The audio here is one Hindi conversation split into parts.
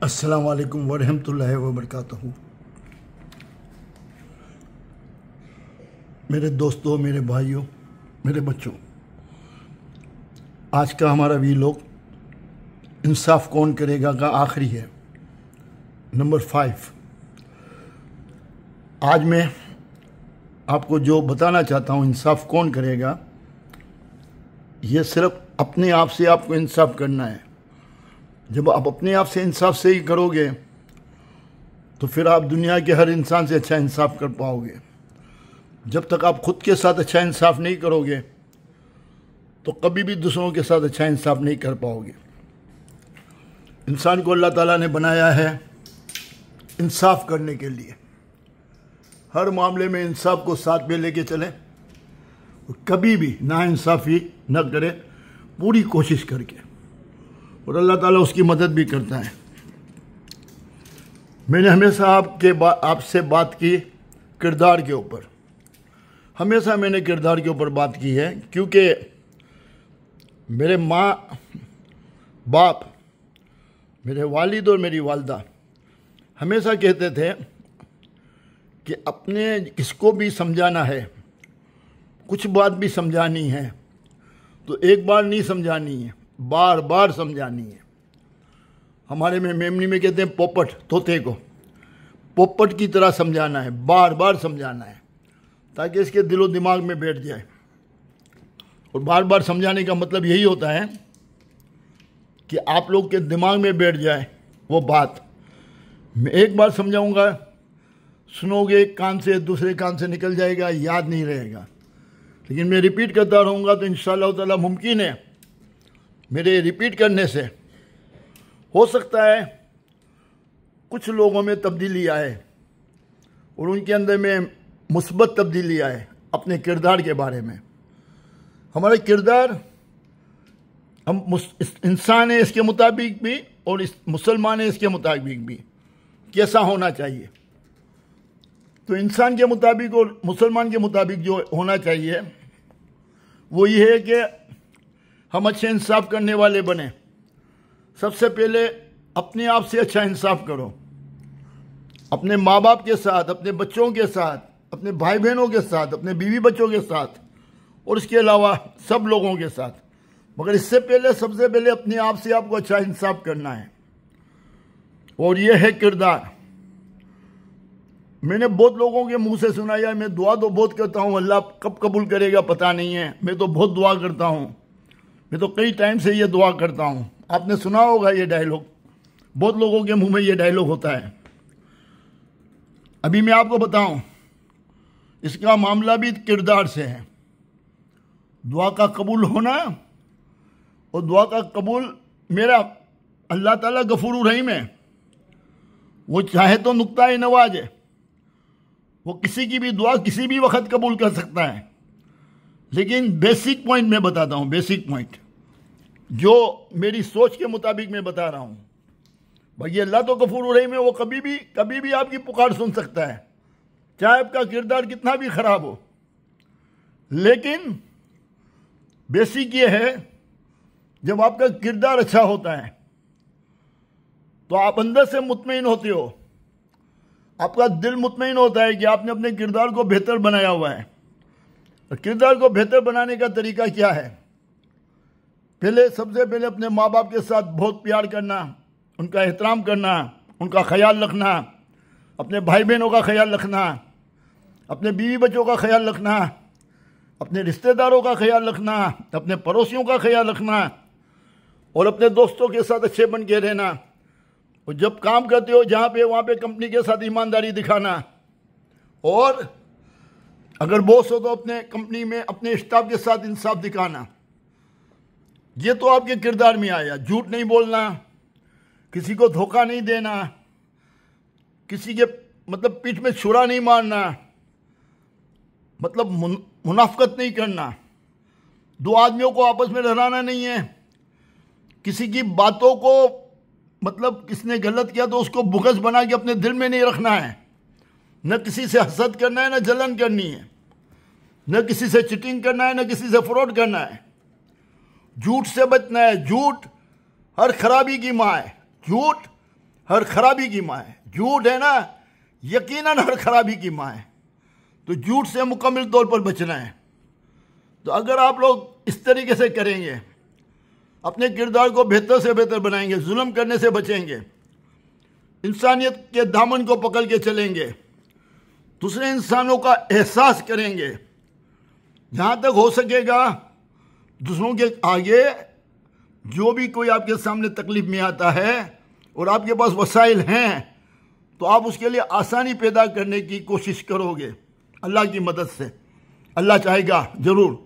अस्सलाम वालेकुम वरहमतुल्लाहि वबरकातुहू। मेरे दोस्तों, मेरे भाइयों, मेरे बच्चों, आज का हमारा वीलॉग इंसाफ कौन करेगा का आखिरी है, नंबर 5। आज मैं आपको जो बताना चाहता हूँ, इंसाफ कौन करेगा, ये सिर्फ अपने आप से आपको इंसाफ करना है। जब आप अपने आप से इंसाफ से ही करोगे तो फिर आप दुनिया के हर इंसान से अच्छा इंसाफ कर पाओगे। जब तक आप खुद के साथ अच्छा इंसाफ नहीं करोगे तो कभी भी दूसरों के साथ अच्छा इंसाफ नहीं कर पाओगे। इंसान को अल्लाह ताला ने बनाया है इंसाफ करने के लिए। हर मामले में इंसाफ को साथ में लेके चलें और कभी भी नाइंसाफ़ी न करें, पूरी कोशिश करके, और अल्लाह ताला उसकी मदद भी करता है। मैंने हमेशा आपसे बात की किरदार के ऊपर। हमेशा मैंने किरदार के ऊपर बात की है, क्योंकि मेरे माँ बाप, मेरे वालिद और मेरी वालदा हमेशा कहते थे कि अपने किसको भी समझाना है, कुछ बात भी समझानी है तो एक बार नहीं समझानी है, बार बार समझानी है। हमारे में मेमनी में कहते हैं पोपट, तोते को पोपट की तरह समझाना है, बार बार समझाना है, ताकि इसके दिलो दिमाग में बैठ जाए। और बार बार समझाने का मतलब यही होता है कि आप लोग के दिमाग में बैठ जाए वो बात। मैं एक बार समझाऊंगा, सुनोगे एक कान से, दूसरे कान से निकल जाएगा, याद नहीं रहेगा। लेकिन मैं रिपीट करता रहूँगा तो इंशाअल्लाह ताला मुमकिन है मेरे रिपीट करने से हो सकता है कुछ लोगों में तब्दीली आए और उनके अंदर में मुस्बत तब्दीली आए अपने किरदार के बारे में। हमारा किरदार, हम इंसान है इसके मुताबिक भी और इस मुसलमान है इसके मुताबिक भी कैसा होना चाहिए। तो इंसान के मुताबिक और मुसलमान के मुताबिक जो होना चाहिए वो ये है कि हम अच्छे इंसाफ करने वाले बने। सबसे पहले अपने आप से अच्छा इंसाफ करो, अपने माँ बाप के साथ, अपने बच्चों के साथ, अपने भाई बहनों के साथ, अपने बीवी बच्चों के साथ और इसके अलावा सब लोगों के साथ। मगर इससे पहले, सबसे पहले अपने आप से आपको अच्छा इंसाफ करना है, और ये है किरदार। मैंने बहुत लोगों के मुंह से सुना, यार मैं दुआ तो बहुत करता हूँ, अल्लाह कब कबूल करेगा पता नहीं है, मैं तो बहुत दुआ करता हूँ, मैं तो कई टाइम से ये दुआ करता हूँ। आपने सुना होगा ये डायलॉग, बहुत लोगों के मुंह में ये डायलॉग होता है। अभी मैं आपको बताऊं, इसका मामला भी किरदार से है। दुआ का कबूल होना और दुआ का कबूल, मेरा अल्लाह ताला गफूर रहीम है, वो चाहे तो नुक्ता नवाज है, वो किसी की भी दुआ किसी भी वक्त कबूल कर सकता है। लेकिन बेसिक पॉइंट मैं बताता हूँ, बेसिक पॉइंट जो मेरी सोच के मुताबिक मैं बता रहा हूँ। भाई अल्लाह तो गफूर रहीम है, वो कभी भी आपकी पुकार सुन सकता है, चाहे आपका किरदार कितना भी खराब हो। लेकिन बेसिक ये है, जब आपका किरदार अच्छा होता है तो आप अंदर से मुतमईन होते हो, आपका दिल मुतमईन होता है कि आपने अपने किरदार को बेहतर बनाया हुआ है। और किरदार को बेहतर बनाने का तरीका क्या है? सबसे पहले अपने माँ बाप के साथ बहुत प्यार करना, उनका एहतराम करना, उनका ख्याल रखना, अपने भाई बहनों का ख्याल रखना, अपने बीवी बच्चों का ख्याल रखना, अपने रिश्तेदारों का ख्याल रखना, अपने पड़ोसियों का ख्याल रखना, और अपने दोस्तों के साथ अच्छे बन के रहना। और जब काम करते हो जहाँ पे, वहाँ पे कंपनी के साथ ईमानदारी दिखाना, और अगर बॉस हो तो अपने कंपनी में अपने स्टाफ के साथ इंसाफ दिखाना। ये तो आपके किरदार में आया। झूठ नहीं बोलना, किसी को धोखा नहीं देना, किसी के मतलब पीठ में छुरा नहीं मारना, मतलब मुनाफकत नहीं करना, दो आदमियों को आपस में लड़ाना नहीं है, किसी की बातों को मतलब किसने गलत किया तो उसको बुग़्ज़ बना के अपने दिल में नहीं रखना है, न किसी से हसद करना है, न जलन करनी है, न किसी से चिटिंग करना है, न किसी से फ्रॉड करना है। झूठ से बचना है। झूठ हर खराबी की माँ है। झूठ हर खराबी की माँ है। झूठ है ना, यकीनन हर खराबी की माँ है। तो झूठ से मुकम्मल तौर पर बचना है। तो अगर आप लोग इस तरीके से करेंगे, अपने किरदार को बेहतर से बेहतर बनाएंगे, जुल्म करने से बचेंगे, इंसानियत के दामन को पकड़ के चलेंगे, दूसरे इंसानों का एहसास करेंगे, जहाँ तक हो सकेगा दूसरों के आगे जो भी कोई आपके सामने तकलीफ में आता है और आपके पास वसाइल हैं तो आप उसके लिए आसानी पैदा करने की कोशिश करोगे अल्लाह की मदद से। अल्लाह चाहेगा ज़रूर।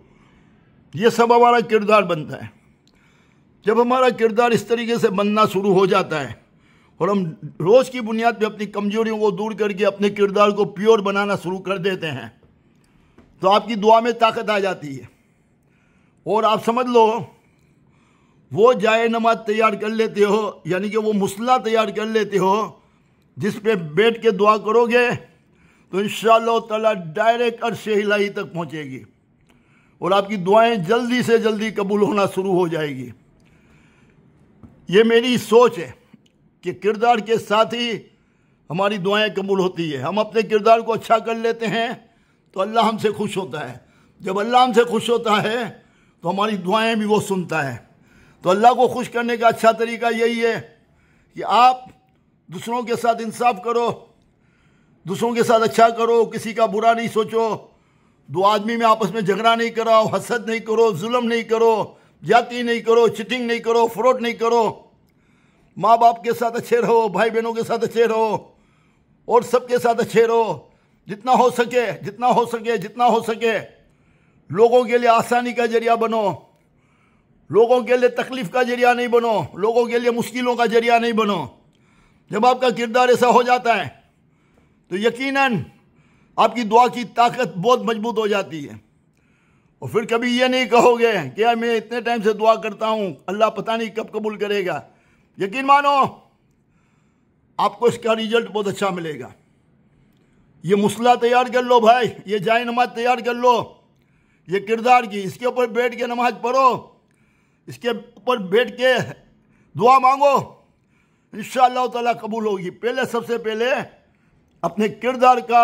ये सब हमारा किरदार बनता है। जब हमारा किरदार इस तरीके से बनना शुरू हो जाता है और हम रोज़ की बुनियाद पे अपनी कमजोरियों को दूर करके अपने किरदार को प्योर बनाना शुरू कर देते हैं तो आपकी दुआ में ताकत आ जाती है। और आप समझ लो, वो जाए नमाज तैयार कर लेते हो, यानी कि वो मुसल्ला तैयार कर लेते हो जिस पे बैठ के दुआ करोगे तो इंशाअल्लाह ताला डायरेक्ट अर्श इलाही तक पहुँचेगी और आपकी दुआएं जल्दी से जल्दी कबूल होना शुरू हो जाएगी। ये मेरी सोच है कि किरदार के साथ ही हमारी दुआएं कबूल होती है। हम अपने किरदार को अच्छा कर लेते हैं तो अल्लाह हमसे खुश होता है। जब अल्लाह हमसे खुश होता है तो हमारी दुआएं भी वो सुनता है। तो अल्लाह को खुश करने का अच्छा तरीका यही है कि आप दूसरों के साथ इंसाफ करो, दूसरों के साथ अच्छा करो, किसी का बुरा नहीं सोचो, दो आदमी में आपस में झगड़ा नहीं कराओ, हसद नहीं करो, जुल्म नहीं करो, जाति नहीं करो, चिटिंग नहीं करो, फ्रॉड नहीं करो, माँ बाप के साथ अच्छे रहो, भाई बहनों के साथ अच्छे रहो और सबके साथ अच्छे रहो। जितना हो सके जितना हो सके जितना हो सके लोगों के लिए आसानी का जरिया बनो, लोगों के लिए तकलीफ का जरिया नहीं बनो, लोगों के लिए मुश्किलों का जरिया नहीं बनो। जब आपका किरदार ऐसा हो जाता है तो यकीनन आपकी दुआ की ताकत बहुत मजबूत हो जाती है। और फिर कभी ये नहीं कहोगे कि यार मैं इतने टाइम से दुआ करता हूँ, अल्लाह पता नहीं कब कबूल करेगा। यकीन मानो आपको इसका रिजल्ट बहुत अच्छा मिलेगा। ये मुसल्ला तैयार कर लो भाई, ये जाए नमाज तैयार कर लो, ये किरदार की, इसके ऊपर बैठ के नमाज पढ़ो, इसके ऊपर बैठ के दुआ मांगो, इंशाअल्लाह ताला कबूल होगी। पहले सबसे पहले अपने किरदार का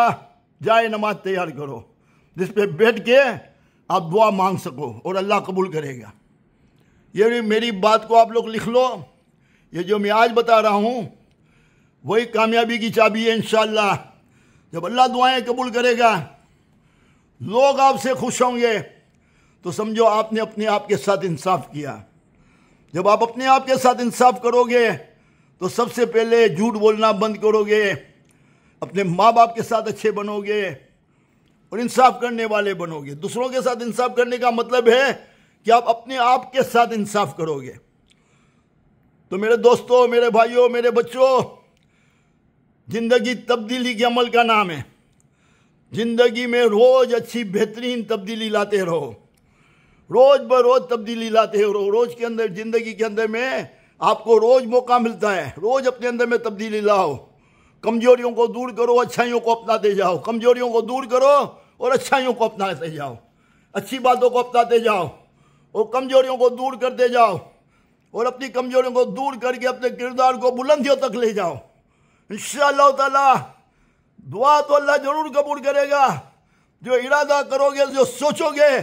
जाए नमाज तैयार करो जिस पे बैठ के आप दुआ मांग सको और अल्लाह कबूल करेगा। ये मेरी बात को आप लोग लिख लो। ये जो मैं आज बता रहा हूँ वही कामयाबी की चाबी है इंशाअल्लाह। जब अल्लाह दुआएं कबूल करेगा, लोग आपसे खुश होंगे तो समझो आपने अपने आप के साथ इंसाफ किया। जब आप अपने आप के साथ इंसाफ करोगे तो सबसे पहले झूठ बोलना बंद करोगे, अपने माँ बाप के साथ अच्छे बनोगे और इंसाफ करने वाले बनोगे। दूसरों के साथ इंसाफ करने का मतलब है कि आप अपने आप के साथ इंसाफ करोगे। तो मेरे दोस्तों, मेरे भाइयों, मेरे बच्चों, जिंदगी तब्दीली के अमल का नाम है। जिंदगी में रोज अच्छी बेहतरीन तब्दीली लाते रहो, रोज ब रोज तब्दीली लाते रहो। रोज के अंदर, जिंदगी के अंदर में आपको रोज मौका मिलता है, रोज अपने अंदर में तब्दीली लाओ। कमजोरियों को दूर करो, अच्छाइयों को अपनाते जाओ। कमजोरियों को दूर करो और अच्छाइयों को अपनाते जाओ। अच्छी बातों को अपनाते जाओ और कमजोरियों को दूर करते जाओ और अपनी कमजोरियों को दूर करके अपने किरदार को बुलंदियों तक ले जाओ। इंशाअल्लाह ताला दुआ तो अल्लाह जरूर कबूल करेगा। जो इरादा करोगे, जो सोचोगे,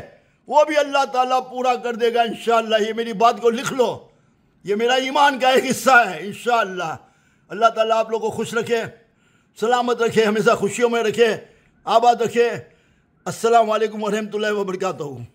वो भी अल्लाह ताला पूरा कर देगा इंशाअल्लाह। ये मेरी बात को लिख लो, ये मेरा ईमान का एक हिस्सा है इंशाअल्लाह। अल्लाह ताला आप लोगों को खुश रखे, सलामत रखे, हमेशा खुशियों में रखे, आबाद रखे। अस्सलामु अलैकुम वरहमतुल्लाहि वबरकातुहू।